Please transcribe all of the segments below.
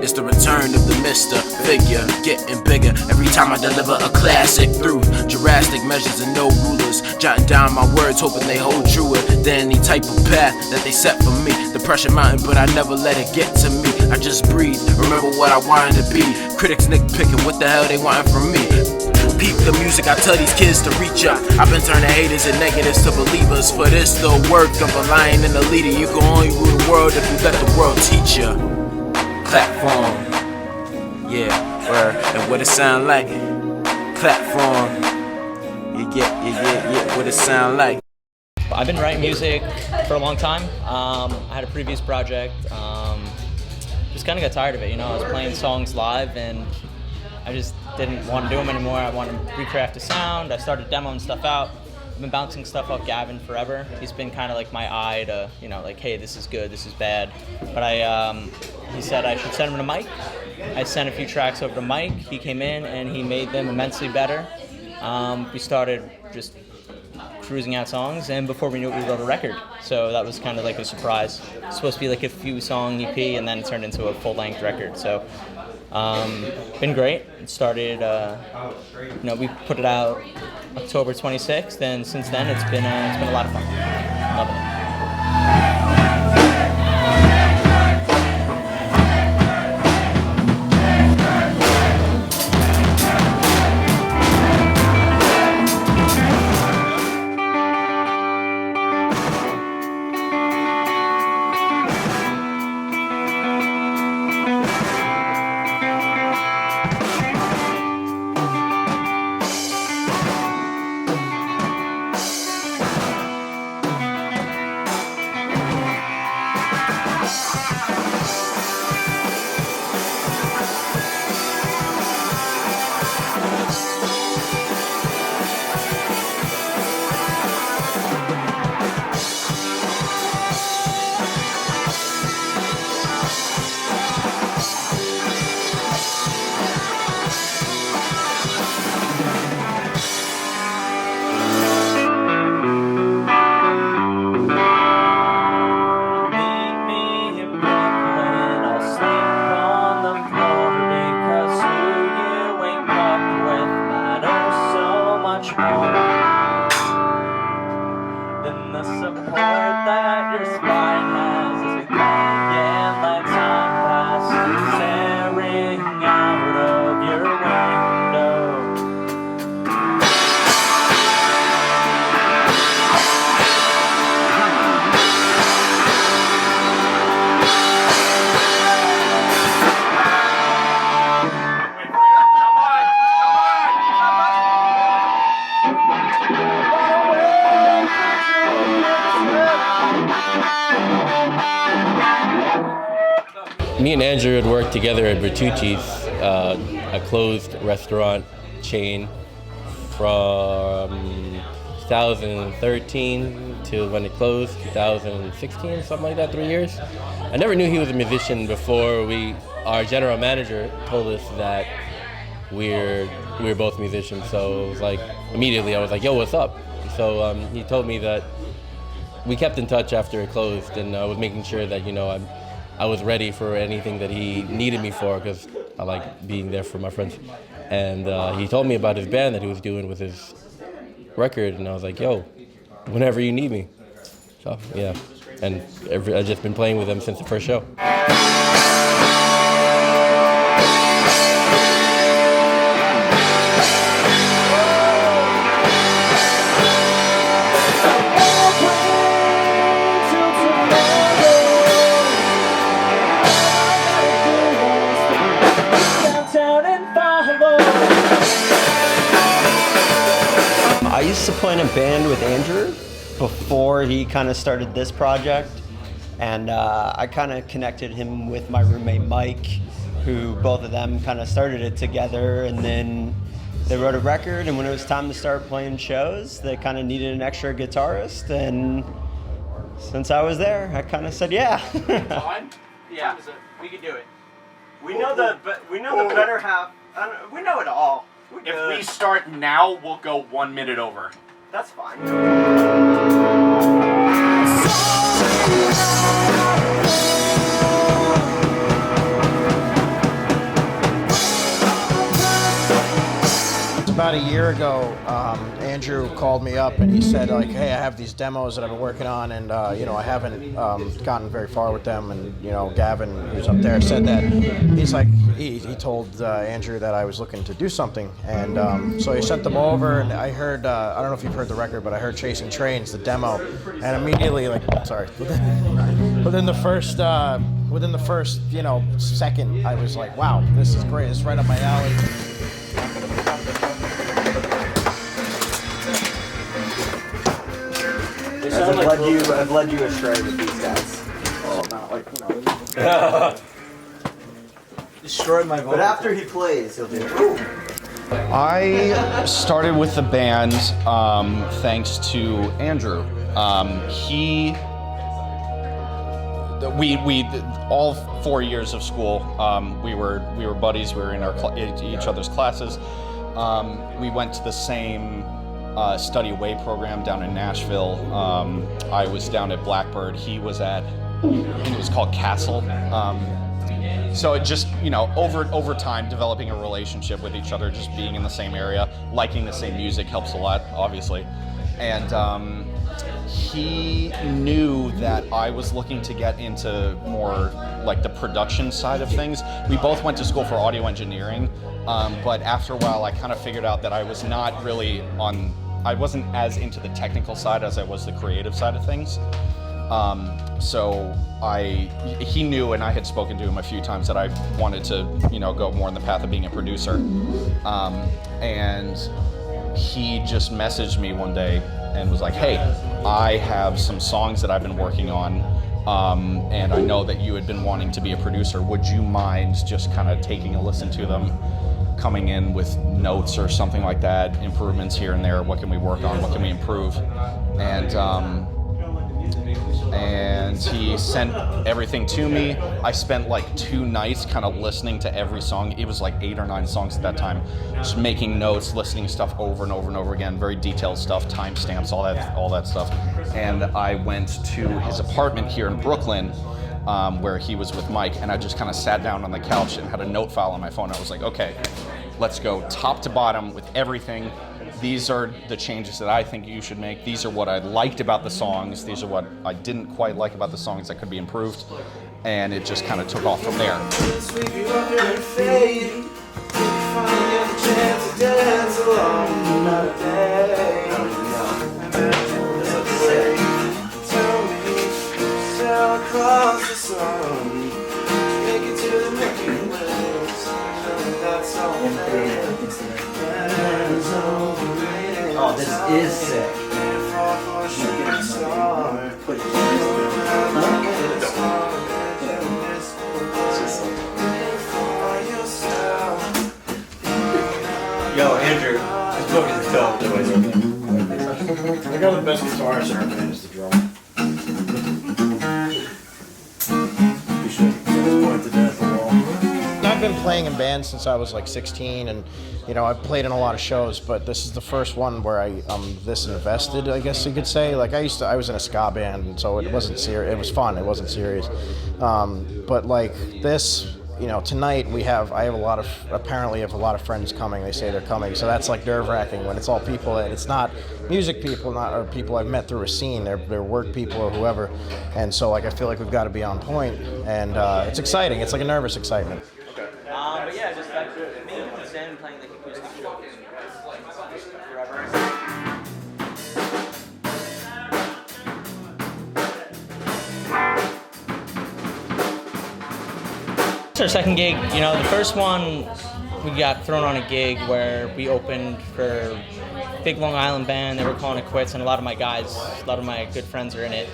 It's the return of the Mr. Figure, getting bigger every time I deliver a classic through drastic measures and no rulers. Jotting down my words, hoping they hold truer than any type of path that they set for me. The pressure mountain, but I never let it get to me. I just breathe, remember what I wanted to be. Critics nitpicking, what the hell they wanting from me? Peep the music, I tell these kids to reach up. I've been turning haters and negatives to believers. For this, the work of a lion and a leader. You can only rule the world if you let the world teach you. Platform, yeah, and what it sound like? Platform, yeah, what it sound like? I've been writing music for a long time. I had a previous project. Just kind of got tired of it, you know. I was playing songs live and I just didn't want to do them anymore. I wanted to recraft the sound. I started demoing stuff out. I've been bouncing stuff off Gavin forever. He's been kind of like my eye to, you know, like, hey, this is good, this is bad. But he said I should send him to Mike. I sent a few tracks over to Mike. He came in and he made them immensely better. We started just cruising out songs, and before we knew it, we wrote a record. So that was kind of like a surprise. It was supposed to be like a few song EP, and then it turned into a full-length record. So been great. It started, you know, we put it out October 26th, and since then it's been a lot of fun. Loving it. Than the support that your spine has as we begin let time pass, staring out of your window. Me and Andrew had worked together at Bertucci's, a closed restaurant chain, from 2013 to when it closed, 2016, something like that, 3 years. I never knew he was a musician before our general manager told us that we're both musicians. So it was like, immediately I was like, yo, what's up? So he told me that we kept in touch after it closed, and I was making sure that, you know, I was ready for anything that he needed me for, because I like being there for my friends. And he told me about his band that he was doing with his record, and I was like, yo, whenever you need me. So, yeah. And I've just been playing with him since the first show. I used to play in a band with Andrew before he kind of started this project, and I kind of connected him with my roommate Mike, who both of them kind of started it together, and then they wrote a record, and when it was time to start playing shows, they kind of needed an extra guitarist, and since I was there, I kind of said yeah. Time? Yeah, we can do it. We know the better half. We know it all. If we start now, we'll go 1 minute over. That's fine. about a year ago, Andrew called me up and he said, like, hey, I have these demos that I've been working on, and you know, I haven't gotten very far with them. And you know, Gavin, who's up there, said that he's like, he told Andrew that I was looking to do something, and so he sent them over. And I heard, I don't know if you've heard the record, but I heard Chasing Trains, the demo, and immediately, like, sorry, within the first, you know, second, I was like, wow, this is great. It's right up my alley. I've led you astray with these guys. Oh, not like, you know. Destroy my voice. But after he plays, he'll do it. I started with the band thanks to Andrew. We all 4 years of school, we were buddies. We were in each other's classes. We went to the same study away program down in Nashville. I was down at Blackbird. He was at, I think it was called Castle. So it just, you know, over time, developing a relationship with each other, just being in the same area, liking the same music helps a lot, obviously. And he knew that I was looking to get into more like the production side of things. We both went to school for audio engineering, but after a while I kind of figured out that I was not really I wasn't as into the technical side as I was the creative side of things. So he knew, and I had spoken to him a few times, that I wanted to, you know, go more in the path of being a producer. And he just messaged me one day and was like, hey, I have some songs that I've been working on, and I know that you had been wanting to be a producer. Would you mind just kind of taking a listen to them, coming in with notes or something like that, improvements here and there? What can we work on? What can we improve? And he sent everything to me. I spent like 2 nights kind of listening to every song. It was like 8 or 9 songs at that time. Just making notes, listening stuff over and over and over again, very detailed stuff, timestamps, all that stuff. And I went to his apartment here in Brooklyn, where he was with Mike, and I just kind of sat down on the couch and had a note file on my phone. I was like, okay, let's go top to bottom with everything. These are the changes that I think you should make. These are what I liked about the songs. These are what I didn't quite like about the songs that could be improved. And it just kind of took off from there. Oh, this is sick. Yo, Andrew, this book is dope. I got the best guitarist in our band is the drummer. You should point to death the wall. I've been playing in bands since I was like 16, and you know, I've played in a lot of shows, but this is the first one where I'm this invested, I guess you could say. Like I was in a ska band, and so it wasn't serious. It was fun. It wasn't serious. But like this, you know, tonight I have a lot of friends coming. They say they're coming, so that's like nerve-wracking when it's all people, and it's not music people, or people I've met through a scene. They're work people or whoever, and so like I feel like we've got to be on point, and it's exciting. It's like a nervous excitement. But yeah, just like me and Sam playing like acoustic shows forever. It's our second gig. You know, the first one we got thrown on a gig where we opened for a big Long Island band. They were calling it quits, and a lot of my good friends are in it.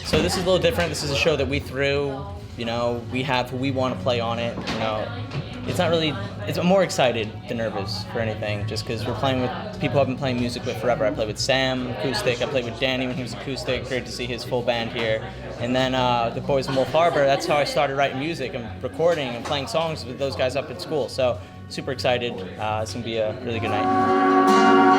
So this is a little different. This is a show that we threw. You know, we have who we want to play on it. You know, I'm more excited than nervous for anything, just because we're playing with people I've been playing music with forever. I played with Sam, acoustic. I played with Danny when he was acoustic. Great to see his full band here. And then the boys in Wolf Harbor, that's how I started writing music and recording and playing songs with those guys up at school. So super excited. It's going to be a really good night.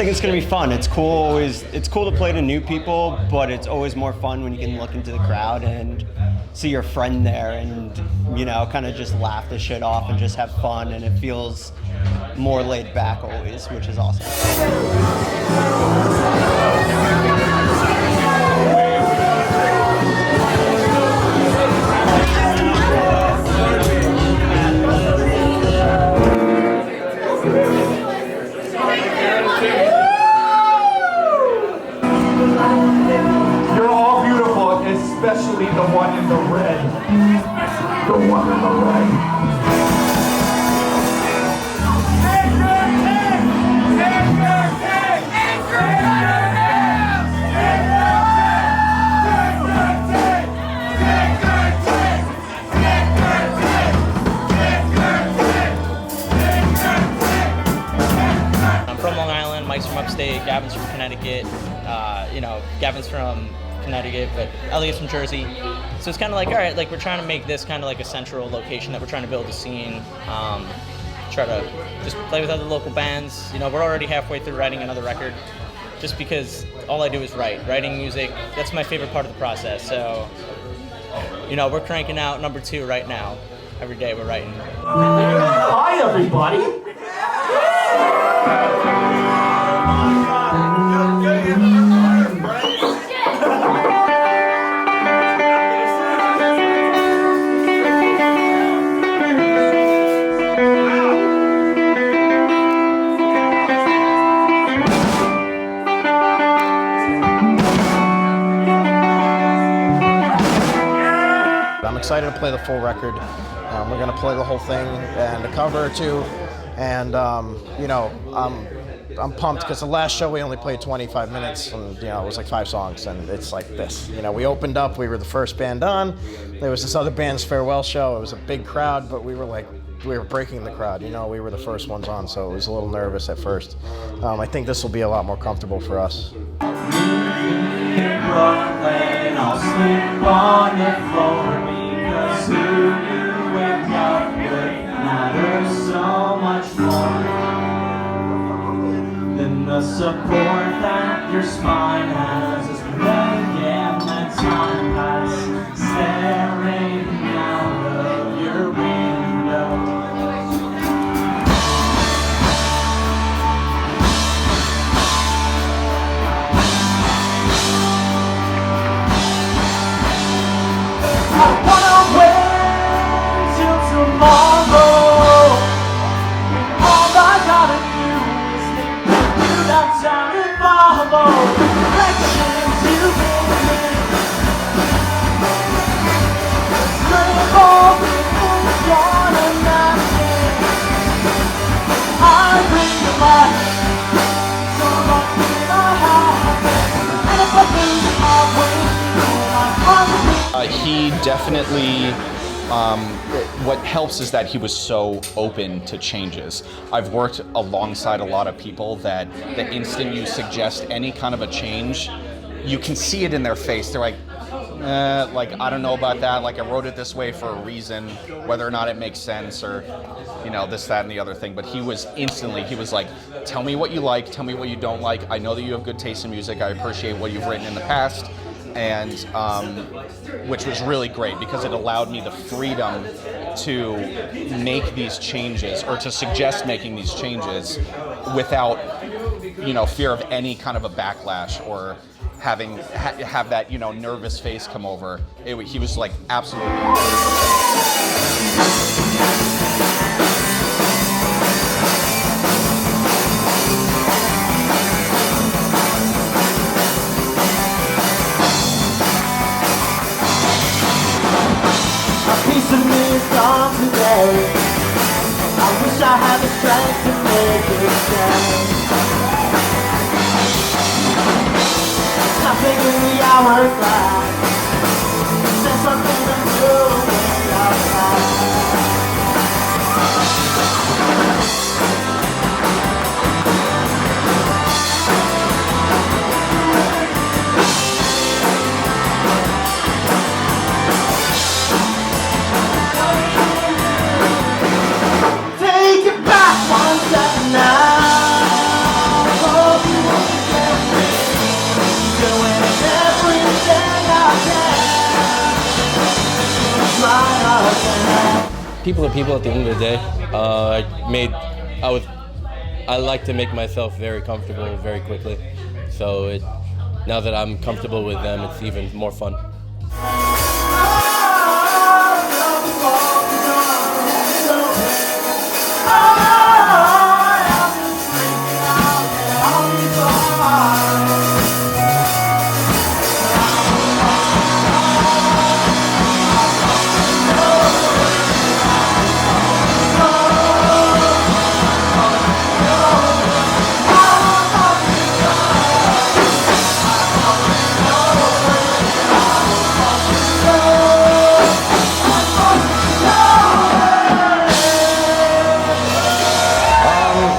think it's gonna be fun. It's cool to play to new people, but it's always more fun when you can look into the crowd and see your friend there and, you know, kind of just laugh the shit off and just have fun, and it feels more laid back always, which is awesome. You're all beautiful, especially the one in the red. The one in the red. I'm from Long Island, Mike's from upstate, Gavin's from Connecticut. You know, Gavin's from Connecticut, but Elliot's from Jersey. So it's kind of like, all right, like we're trying to make this kind of like a central location that we're trying to build a scene. Try to just play with other local bands. You know, we're already halfway through writing another record, just because all I do is write. Writing music, that's my favorite part of the process. So, you know, we're cranking out number 2 right now. Every day we're writing. Hi, everybody. I'm excited to play the full record. We're going to play the whole thing and a cover or two. And, you know, I'm pumped because the last show we only played 25 minutes and, you know, it was like 5 songs and it's like this. You know, we opened up, we were the first band on. There was this other band's farewell show. It was a big crowd, but we were breaking the crowd. You know, we were the first ones on, so it was a little nervous at first. I think this will be a lot more comfortable for us. Brooklyn, I'll sleep on the floor because who you wake up with matters so much more than the support that your spine has. As we let the time pass, staring out of your window. I wanna wait till tomorrow. All I gotta do is think you downtown and follow directions you give me. Live all in your imagination. I bring the light, so long as I have it. And if I lose my way, I'm hungry. He definitely, what helps is that he was so open to changes. I've worked alongside a lot of people that the instant you suggest any kind of a change, you can see it in their face. They're like, I don't know about that. Like, I wrote it this way for a reason, whether or not it makes sense or, you know, this, that, and the other thing. But he was like, tell me what you like, tell me what you don't like. I know that you have good taste in music. I appreciate what you've written in the past. And which was really great because it allowed me the freedom to make these changes or to suggest making these changes without, you know, fear of any kind of a backlash or have that, you know, nervous face come over. He was like absolutely. Piece of me is gone today. I wish I had the strength to make it stay. Nothing in the hourglass says something to do with our past. Take it back one step now. people are people at the end of the day. I like to make myself very comfortable very quickly. So now that I'm comfortable with them, it's even more fun.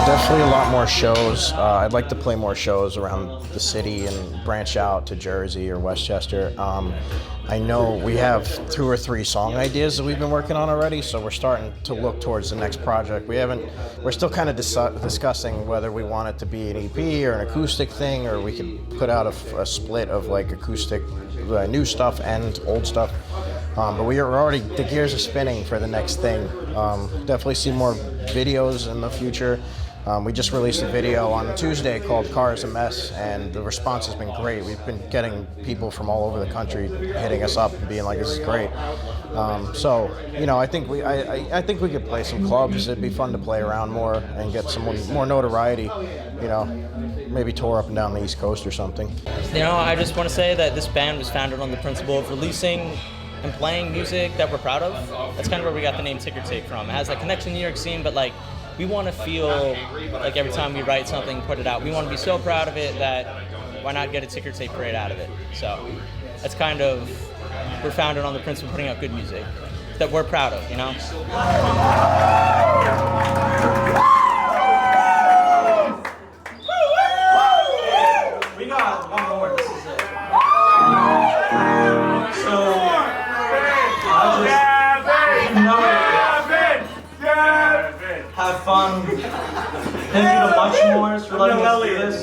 Definitely a lot more shows. I'd like to play more shows around the city and branch out to Jersey or Westchester. I know we have 2 or 3 song ideas that we've been working on already, so we're starting to look towards the next project. We're still kind of discussing whether we want it to be an EP or an acoustic thing, or we could put out a split of like acoustic new stuff and old stuff. But the gears are spinning for the next thing. Definitely see more videos in the future. We just released a video on Tuesday called Car is a Mess, and the response has been great. We've been getting people from all over the country hitting us up and being like, this is great. So, I think I think we could play some clubs. It'd be fun to play around more and get some more notoriety, maybe tour up and down the East Coast or something. I just want to say that this band was founded on the principle of releasing and playing music that we're proud of. That's kind of where we got the name Ticker Tape from. It has that connection to the New York scene, but we want to feel like every time we write something, put it out, we want to be so proud of it that why not get a ticker tape parade out of it? So that's kind of, we're founded on the principle of putting out good music that we're proud of, We got one more. This is it. Have fun. Thank you to Much More for letting us do this.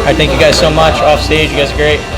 I thank you guys so much. Off stage, you guys are great.